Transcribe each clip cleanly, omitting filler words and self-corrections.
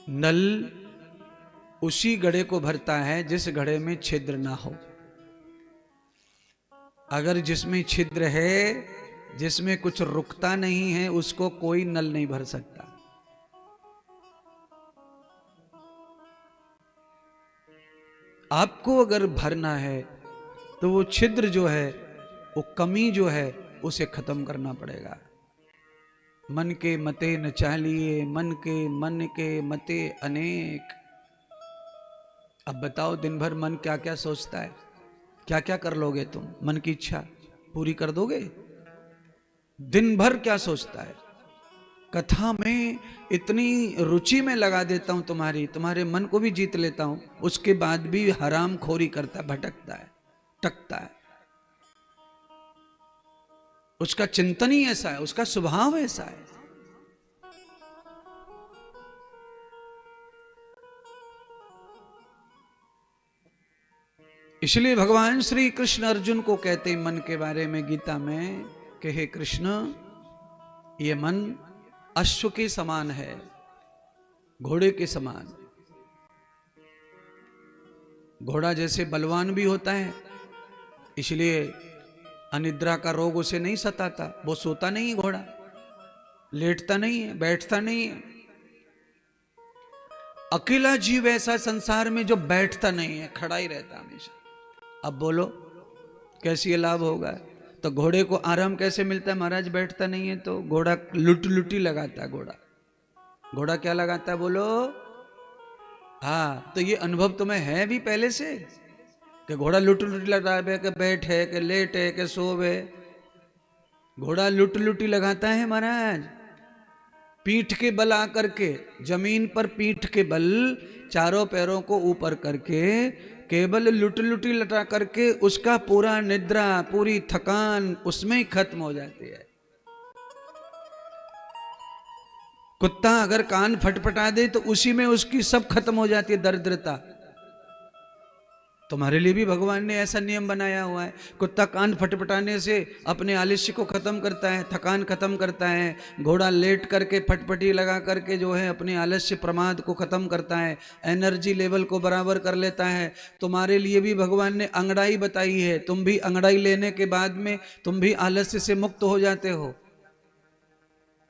नल उसी घड़े को भरता है जिस घड़े में छिद्र ना हो। अगर जिसमें छिद्र है, जिसमें कुछ रुकता नहीं है, उसको कोई नल नहीं भर सकता। आपको अगर भरना है तो वो छिद्र जो है, वो कमी जो है, उसे खत्म करना पड़ेगा। मन के मते न चालिए, मन के मते अनेक। अब बताओ, दिन भर मन क्या क्या सोचता है, क्या क्या कर लोगे तुम? मन की इच्छा पूरी कर दोगे? दिन भर क्या सोचता है? कथा में इतनी रुचि में लगा देता हूं तुम्हारे मन को भी जीत लेता हूं, उसके बाद भी हराम खोरी करता है, भटकता है, टकता है। उसका चिंतन ही ऐसा है, उसका स्वभाव ऐसा है। इसलिए भगवान श्री कृष्ण अर्जुन को कहते हैं मन के बारे में गीता में कि हे कृष्ण, ये मन अश्व के समान है, घोड़े के समान। घोड़ा जैसे बलवान भी होता है, इसलिए अनिद्रा का रोग उसे नहीं सताता। वो सोता नहीं है, घोड़ा लेटता नहीं है, बैठता नहीं है। अकेला जीव ऐसा संसार में जो बैठता नहीं है, खड़ा ही रहता हमेशा। अब बोलो कैसी लाभ होगा? तो घोड़े को आराम कैसे मिलता है महाराज? बैठता नहीं है तो घोड़ा लुटी लगाता है। घोड़ा क्या लगाता है बोलो? हाँ, तो ये अनुभव तुम्हें है भी पहले से कि घोड़ा लुटी लगा है, कि बैठे, कि लेटे, कि सोवे। घोड़ा लुटी लगाता है महाराज, पीठ के बल आकर के, जमीन पर पीठ के बल, चारों पैरों को ऊपर करके केवल लुटी लटा करके उसका पूरा निद्रा, पूरी थकान उसमें ही खत्म हो जाती है। कुत्ता अगर कान फटफटा दे तो उसी में उसकी सब खत्म हो जाती है, दरिद्रता। तुम्हारे लिए भी भगवान ने ऐसा नियम बनाया हुआ है। कुत्ता कान फटफटाने से अपने आलस्य को खत्म करता है, थकान खत्म करता है। घोड़ा लेट करके फटफटी लगा करके जो है अपने आलस्य प्रमाद को खत्म करता है, एनर्जी लेवल को बराबर कर लेता है। तुम्हारे लिए भी भगवान ने अंगड़ाई बताई है। तुम भी अंगड़ाई लेने के बाद में तुम भी आलस्य से मुक्त हो जाते हो,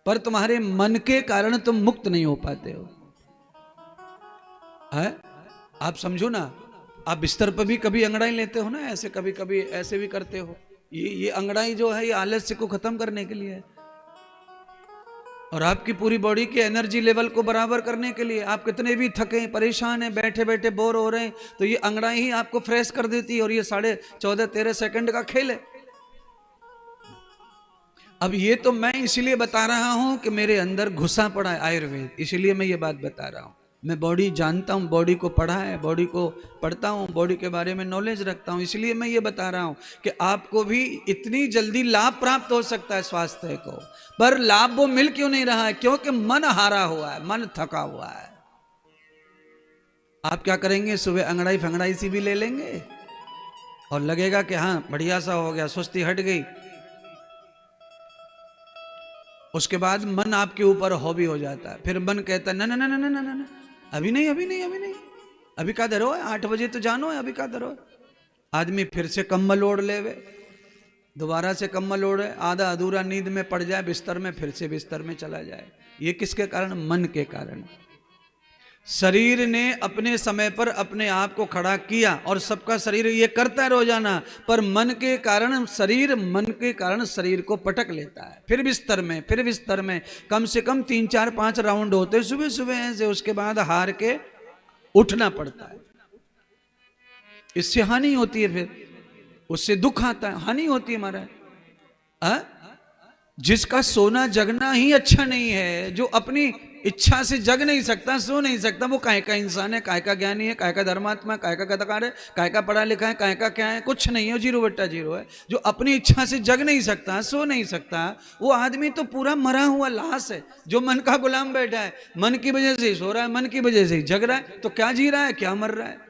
पर तुम्हारे मन के कारण तुम मुक्त नहीं हो पाते हो। है? आप समझो ना, आप बिस्तर पर भी कभी अंगड़ाई लेते हो ना, ऐसे कभी कभी ऐसे भी करते हो। ये अंगड़ाई जो है, ये आलस्य को खत्म करने के लिए है, और आपकी पूरी बॉडी के एनर्जी लेवल को बराबर करने के लिए। आप कितने भी थके परेशान हैं, बैठे बैठे बोर हो रहे हैं, तो ये अंगड़ाई ही आपको फ्रेश कर देती है। और ये 14.5-13 सेकंड का खेल है। अब ये तो मैं इसलिए बता रहा हूं कि मेरे अंदर घुसा पड़ा है आयुर्वेद, इसलिए मैं ये बात बता रहा हूं। मैं बॉडी जानता हूं, बॉडी को पढ़ा है, बॉडी को पढ़ता हूं, बॉडी के बारे में नॉलेज रखता हूं, इसलिए मैं ये बता रहा हूं कि आपको भी इतनी जल्दी लाभ प्राप्त हो सकता है स्वास्थ्य को। पर लाभ वो मिल क्यों नहीं रहा है? क्योंकि मन हारा हुआ है, मन थका हुआ है। आप क्या करेंगे? सुबह अंगड़ाई फंगड़ाई सी भी ले लेंगे और लगेगा कि हाँ बढ़िया सा हो गया, सुस्ती हट गई। उसके बाद मन आपके ऊपर हॉबी हो जाता है। फिर मन कहता है ना ना ना ना ना ना ना, अभी नहीं, अभी का दरो है, 8 बजे तो जानो है, अभी का दरो है। आदमी फिर से कम्बल ओढ़ लेवे, दोबारा से कम्बल ओढ़े, आधा अधूरा नींद में पड़ जाए बिस्तर में, फिर से बिस्तर में चला जाए। ये किसके कारण? मन के कारण। शरीर ने अपने समय पर अपने आप को खड़ा किया, और सबका शरीर ये करता है रोजाना, पर मन के कारण शरीर को पटक लेता है। फिर बिस्तर में कम से कम 3-4-5 राउंड होते सुबह सुबह ऐसे, उसके बाद हार के उठना पड़ता है। इससे हानि होती है, फिर उससे दुख आता है, हानि होती है हमारा। जिसका सोना जगना ही अच्छा नहीं है, जो अपनी इच्छा से जग नहीं सकता, सो नहीं सकता, वो काय का इंसान है, काय का ज्ञानी है, काय का धर्मात्मा, काय का कथाकार है, काय का पढ़ा लिखा है, काय का क्या है? कुछ नहीं है, 0/0 है। जो अपनी इच्छा से जग नहीं सकता, सो नहीं सकता, वो आदमी तो पूरा मरा हुआ लाश है, जो मन का गुलाम बैठा है। मन की वजह से ही सो रहा है, मन की वजह से ही जग रहा है, तो क्या जी रहा है, क्या मर रहा है?